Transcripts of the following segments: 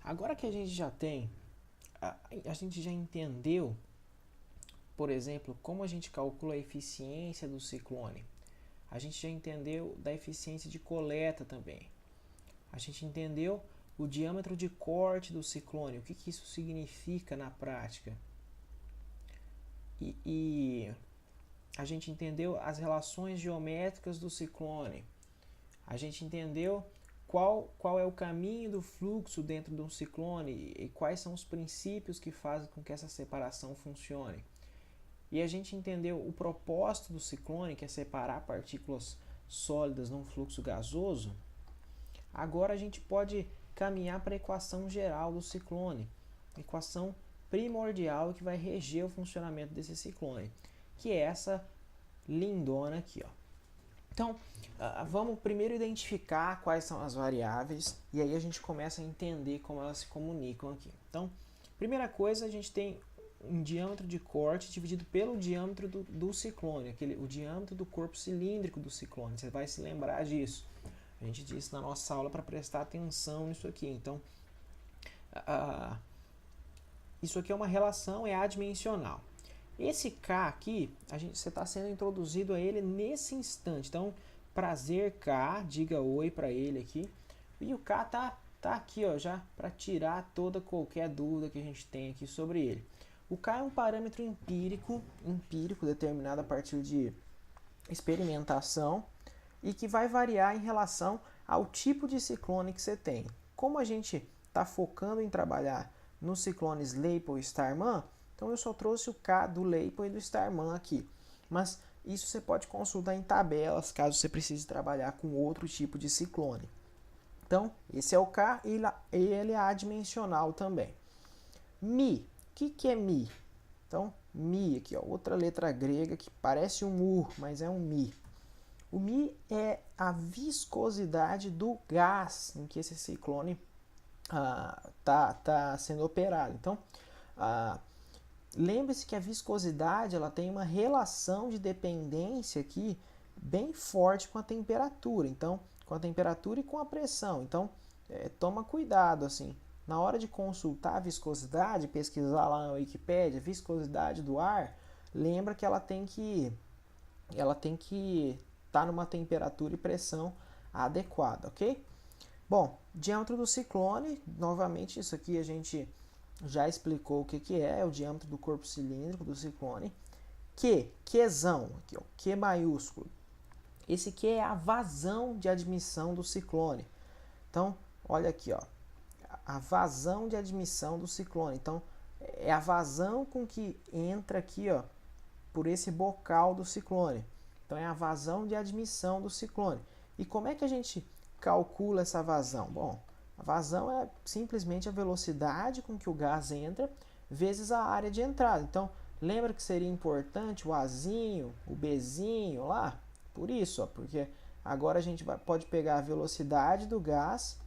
Agora que a gente já tem, a gente já entendeu, por exemplo, como a gente calcula a eficiência do ciclone. A gente já entendeu da eficiência de coleta também. A gente entendeu o diâmetro de corte do ciclone, o que isso significa na prática. E a gente entendeu as relações geométricas do ciclone. A gente entendeu qual é o caminho do fluxo dentro de um ciclone e quais são os princípios que fazem com que essa separação funcione. E a gente entendeu o propósito do ciclone, que é separar partículas sólidas num fluxo gasoso. Agora a gente pode caminhar para a equação geral do ciclone, equação primordial que vai reger o funcionamento desse ciclone, que é essa lindona aqui, ó. Então, vamos primeiro identificar quais são as variáveis e aí a gente começa a entender como elas se comunicam aqui. Então, primeira coisa, a gente tem um diâmetro de corte dividido pelo diâmetro do ciclone, o diâmetro do corpo cilíndrico do ciclone. Você vai se lembrar disso. A gente disse na nossa aula para prestar atenção nisso aqui. Então, isso aqui é uma relação, é adimensional. Esse K aqui, você está sendo introduzido a ele nesse instante. Então, prazer K, diga oi para ele aqui. E o K tá aqui, ó, já para tirar qualquer dúvida que a gente tem aqui sobre ele. O K é um parâmetro empírico determinado a partir de experimentação e que vai variar em relação ao tipo de ciclone que você tem. Como a gente está focando em trabalhar nos ciclones Leipold e Starman, então eu só trouxe o K do Leipold e do Starman aqui. Mas isso você pode consultar em tabelas, caso você precise trabalhar com outro tipo de ciclone. Então, esse é o K e ele é adimensional também. Mi. O que é Mi? Então, Mi aqui, ó, outra letra grega que parece um U, mas é um Mi. O Mi é viscosidade do gás em que esse ciclone tá sendo operado. Então, lembre-se que a viscosidade ela tem uma relação de dependência aqui bem forte com a temperatura. Então, com a temperatura e com a pressão. Então, toma cuidado assim. Na hora de consultar a viscosidade, pesquisar lá na Wikipédia, viscosidade do ar, lembra que ela tem que estar numa temperatura e pressão adequada, ok? Bom, diâmetro do ciclone, novamente isso aqui a gente já explicou o que é o diâmetro do corpo cilíndrico do ciclone. Qzão, aqui, ó, Q maiúsculo. Esse Q é a vazão de admissão do ciclone. Então, olha aqui, ó, a vazão de admissão do ciclone. Então, é a vazão com que entra aqui, ó, por esse bocal do ciclone. Então, é a vazão de admissão do ciclone. E como é que a gente calcula essa vazão? Bom, a vazão é simplesmente a velocidade com que o gás entra vezes a área de entrada. Então, lembra que seria importante o Azinho, o Bzinho lá? Por isso, ó, porque agora a gente pode pegar a velocidade do gás,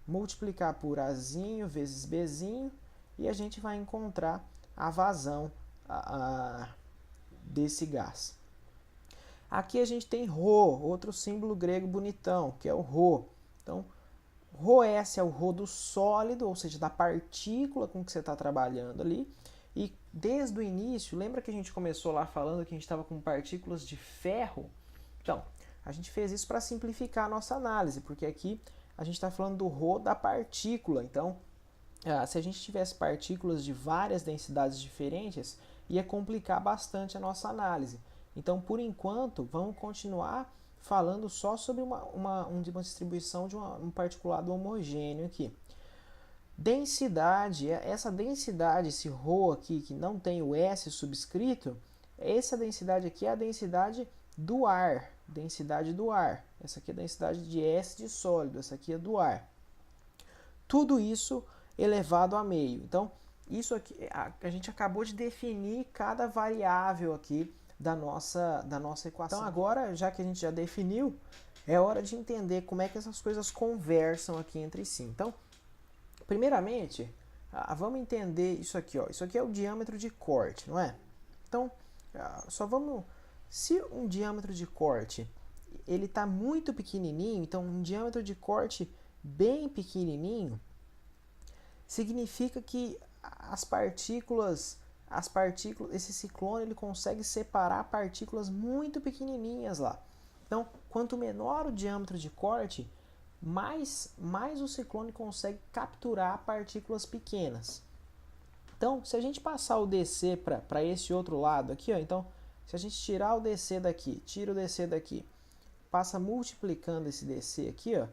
multiplicar por Azinho vezes Bzinho e a gente vai encontrar a vazão desse gás. Aqui a gente tem Rho, outro símbolo grego bonitão, que é o Rho. Então, ρS é o Rho do sólido, ou seja, da partícula com que você está trabalhando ali. E desde o início, lembra que a gente começou lá falando que a gente estava com partículas de ferro? Então, a gente fez isso para simplificar a nossa análise, porque aqui a gente está falando do Rho da partícula. Então, se a gente tivesse partículas de várias densidades diferentes, ia complicar bastante a nossa análise. Então, por enquanto, vamos continuar falando só sobre uma distribuição de um particulado homogêneo aqui. Densidade, essa densidade, esse ρ aqui, que não tem o S subscrito, essa densidade aqui é a densidade do ar. Densidade do ar. Essa aqui é a densidade de S de sólido, essa aqui é do ar. Tudo isso elevado a meio. Então, isso aqui, a gente acabou de definir cada variável aqui da nossa equação. Então agora, já que a gente já definiu, é hora de entender como é que essas coisas conversam aqui entre si. Então, primeiramente, vamos entender isso aqui, ó. Isso aqui é o diâmetro de corte, não é? Então, se um diâmetro de corte ele está muito pequenininho, então um diâmetro de corte bem pequenininho, significa que esse ciclone ele consegue separar partículas muito pequenininhas lá. Então, quanto menor o diâmetro de corte, mais o ciclone consegue capturar partículas pequenas. Então, se a gente passar o DC para esse outro lado aqui, ó, então, se a gente tirar o DC daqui, tira o DC daqui, passa multiplicando esse DC aqui, ó,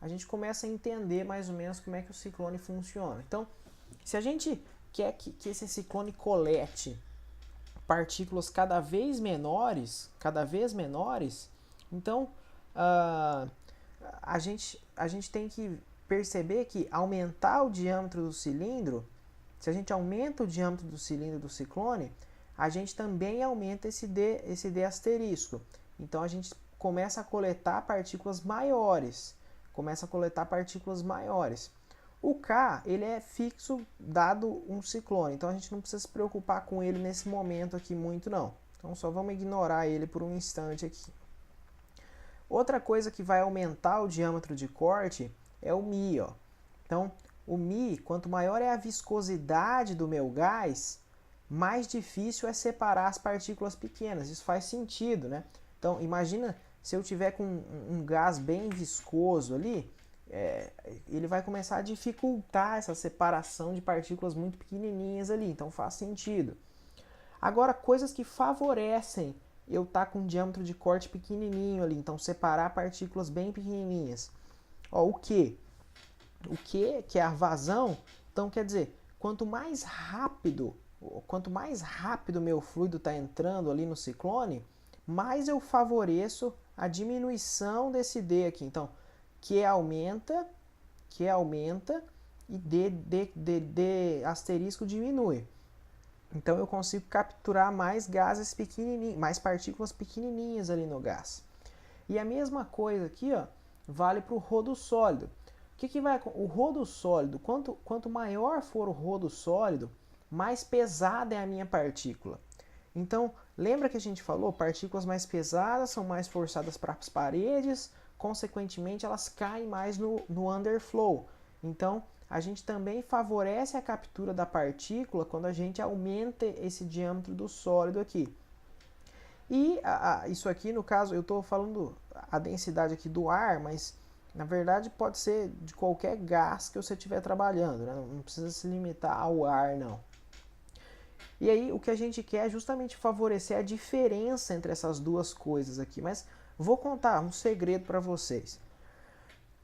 a gente começa a entender mais ou menos como é que o ciclone funciona. Então, se a gente quer que esse ciclone colete partículas cada vez menores, então a gente tem que perceber que aumentar o diâmetro do cilindro, se a gente aumenta o diâmetro do cilindro do ciclone, a gente também aumenta esse D asterisco. Então a gente começa a coletar partículas maiores. O K, ele é fixo dado um ciclone, então a gente não precisa se preocupar com ele nesse momento aqui muito não. Então só vamos ignorar ele por um instante aqui. Outra coisa que vai aumentar o diâmetro de corte é o μ, ó. Então, o μ, quanto maior é a viscosidade do meu gás, mais difícil é separar as partículas pequenas. Isso faz sentido, né? Então, imagina se eu tiver com um gás bem viscoso ali, ele vai começar a dificultar essa separação de partículas muito pequenininhas ali, então faz sentido. Agora, coisas que favorecem eu estar com um diâmetro de corte pequenininho ali, então separar partículas bem pequenininhas. Ó, o Q, que é a vazão, então quer dizer, quanto mais rápido meu fluido está entrando ali no ciclone, mais eu favoreço a diminuição desse D aqui. Então, Q aumenta e D asterisco diminui. Então eu consigo capturar mais gases pequenininhos, mais partículas pequenininhas ali no gás. E a mesma coisa aqui, ó, vale para o rodo sólido. O rodo sólido, quanto maior for o rodo sólido, mais pesada é a minha partícula. Então, lembra que a gente falou, partículas mais pesadas são mais forçadas para as paredes, consequentemente elas caem mais no underflow. Então, a gente também favorece a captura da partícula quando a gente aumenta esse diâmetro do sólido aqui. E isso aqui, no caso, eu estou falando a densidade aqui do ar, mas na verdade pode ser de qualquer gás que você estiver trabalhando, né? Não precisa se limitar ao ar, não. E aí o que a gente quer é justamente favorecer a diferença entre essas duas coisas aqui. Mas vou contar um segredo para vocês.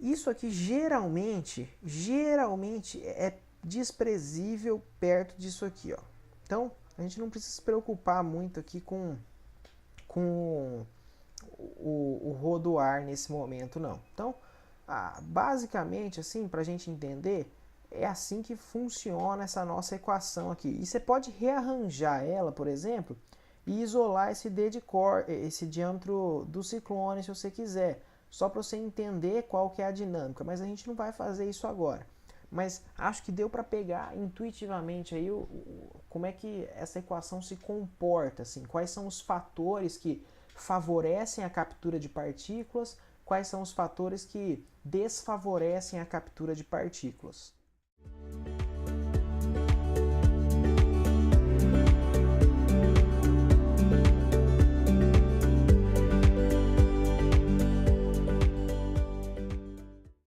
Isso aqui geralmente é desprezível perto disso aqui, ó. Então, a gente não precisa se preocupar muito aqui com o rodoar nesse momento, não. Então, basicamente, assim, para a gente entender, é assim que funciona essa nossa equação aqui. E você pode rearranjar ela, por exemplo, e isolar esse esse diâmetro do ciclone, se você quiser, só para você entender qual que é a dinâmica. Mas a gente não vai fazer isso agora. Mas acho que deu para pegar intuitivamente aí como é que essa equação se comporta, assim, quais são os fatores que favorecem a captura de partículas, quais são os fatores que desfavorecem a captura de partículas.